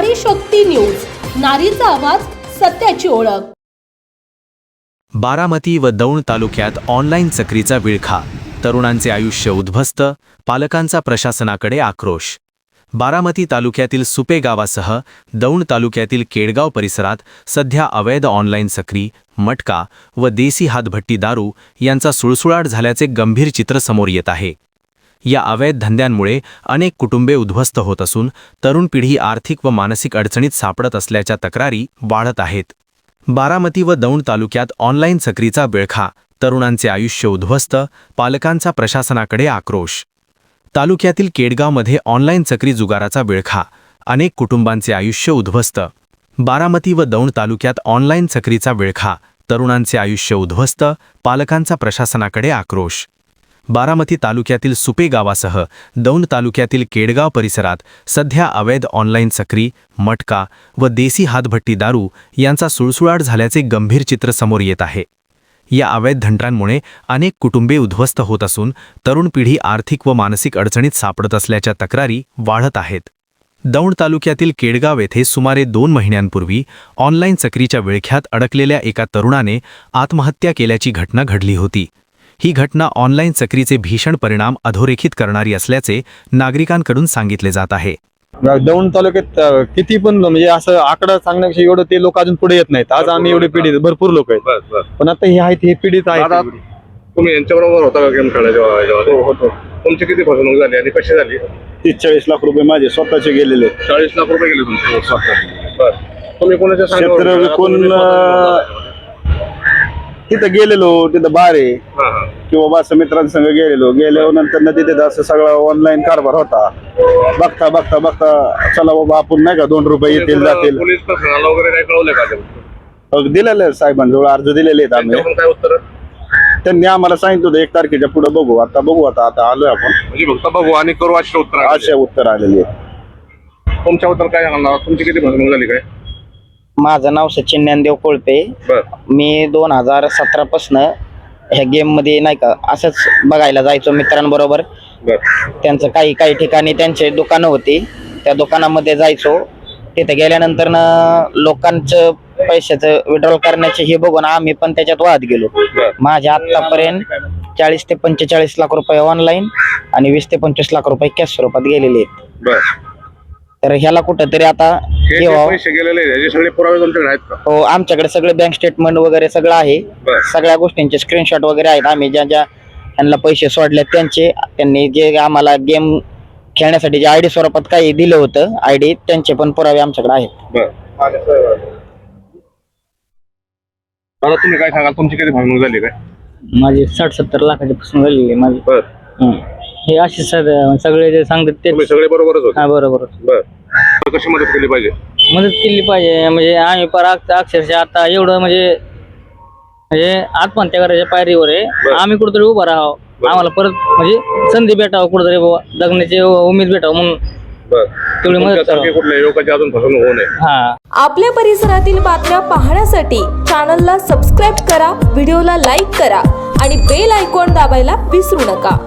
नारी शक्ती न्यूज, नारीचा आवाज, सत्याची ओळख। बारामती व दौंड तालुक्यात ऑनलाईन चक्रीचा विळखा, तरुणांचे आयुष्य उद्ध्वस्त, पालकांचा प्रशासनाकडे आक्रोश। बारामती तालुक्यातील सुपे गावासह दौंड तालुक्यातील केडगाव परिसरात सध्या अवैध ऑनलाईन सक्री, मटका व देसी हातभट्टी दारू यांचा सुळसुळाट झाल्याचे गंभीर चित्र समोर येत आहे। या अवैध धंद्यांमुळे अनेक कुटुंबे उद्ध्वस्त होत असून तरुण पिढी आर्थिक व मानसिक अडचणीत सापडत असल्याच्या तक्रारी वाढत आहेत। बारामती व दौंड तालुक्यात ऑनलाईन सक्रीचा विळखा, तरुणांचे आयुष्य उद्ध्वस्त, पालकांचा प्रशासनाकडे आक्रोश। तालुक्यातील केडगावमध्ये ऑनलाईन सक्री जुगाराचा विळखा, अनेक कुटुंबांचे आयुष्य उद्ध्वस्त। बारामती व दौंड तालुक्यात ऑनलाईन सक्रीचा विळखा, तरुणांचे आयुष्य उद्ध्वस्त, पालकांचा प्रशासनाकडे आक्रोश। बारामती तालुक्यातील सुपे गावासह दौंड तालुक्यातील केडगाव परिसरात सध्या अवैध ऑनलाईन सक्री, मटका व देसी हातभट्टी दारू यांचा सुळसुळाट झाल्याचे गंभीर चित्र समोर येत आहे। या अवैध धंद्यांमुळे अनेक कुटुंबे उद्ध्वस्त होत असून तरुण पिढी आर्थिक व मानसिक अडचणीत सापडत असल्याच्या तक्रारी वाढत आहेत। दौंड तालुक्यातील केडगाव येथे सुमारे 2 महिन्यांपूर्वी ऑनलाईन सक्रीच्या विळख्यात अडकलेल्या एका तरुणाने आत्महत्या केल्याची घटना घडली होती। ही घटना ऑनलाईन सक्रीचे भीषण परिणाम अधोरेखित करणारी असल्याचे नागरिकांकडून सांगितले जात आहे। दौंड तालुक्यात किती पण म्हणजे असं आकडा सांगण्यापेक्षा एवढं ते लोक अजून पुढे येत नाहीत। आज आम्ही एवढे पिढी भरपूर लोक आहेत, पण आता हे आहेत हे पिढीत आहेत। तुम्ही यांच्याबरोबर होता का गेम खेळायच्या? होतो। तुमची किती फसवणूक झाली आणि कशी झाली? 30-40 लाख रुपये माझे स्वतःचे गेलेले। 40 लाख रुपये गेले तुमचे स्वतः? तुम्ही कोणाच्या क्षेत्र विकून तिथं गेलेलो, तिथं बारे किंवा असं मित्रांसंग गेल्यावर नंतर तिथे असं सगळं ऑनलाईन कारभार होता। बघता बघता बघता चला बाबा आपण नाही का 2 रुपये येतील जातील। पोलीस प्रशासनाला वगैरे काय कळवलं का? दिलेले साहेबांजवळ अर्ज दिलेले आहेत आम्ही। काय उत्तर? त्यांनी आम्हाला सांगितलं होतं 1 तारखेच्या पुढे बघू। आता आलोय आपण, म्हणजे फक्त बघू आणि करू अशी उत्तर? असे उत्तर आलेले आहेत। तुमच्याबद्दल काय सांगणार? तुमची किती फसवणूक झाली काय? माझं नाव सचिन ज्ञानदेव कोळपे। मी 2017 पासून ह्या गेम मध्ये नाही का असंच बघायला जायचो मित्रांबरोबर। त्यांचं काही ठिकाणी त्यांचे दुकानं होती, त्या दुकानामध्ये जायचो। तिथे गेल्यानंतर लोकांचं पैशाचं विड्रॉल करण्याचे हे बघून आम्ही पण त्याच्यात वाहत गेलो। माझ्या आतापर्यंत 40 ते 45 लाख रुपये ऑनलाईन आणि 20 ते 25 लाख रुपये कॅश स्वरूपात गेलेले आहेत। तर ह्याला कुठंतरी आता पैसे गेलेले याचे सगळे पुरावे तुमच्याकडे आहेत का? हो, आमच्याकडे सगळे बँक स्टेटमेंट वगैरे सगळं आहे। सगळ्या गोष्टींचे स्क्रीनशॉट वगैरे आहेत। आम्ही ज्या यांना पैसे सोडले त्यांनी जे आम्हाला गेम खेळण्यासाठी जे आयडी स्वरूपात काही दिलं होतं आयडी, त्यांचे पण पुरावे आमच्याकडे आहेत। आता तुम्ही काय सांगाल? तुमची किती फसवणूक झाली काय? माझी 60-70 लाखाची फसवणूक झालेली आहे माझी। हे असे सगळे जे सांगतात ते तुम्ही सगळे बरोबरच होते? हा, बरोबर। कशी मदत केली पाहिजे? मदत केली पाहिजे म्हणजे आम्ही अक्षरशः आता एवढं म्हणजे आत्महत्या करायच्या पायरीवर आहे। आम्ही कुठेतरी उभं राहावं, आम्हाला परत म्हणजे संधी भेटावं, कुठेतरी जगण्याची उमेद भेटावं म्हणून तेवढी मदत करावी। कुठल्या युवकाची अजून फसवणूक होऊ नये। आपल्या परिसरातील बातम्या पाहण्यासाठी चॅनलला सबस्क्राईब करा, व्हिडिओला लाईक करा आणि बेल आयकॉन दाबायला विसरू नका।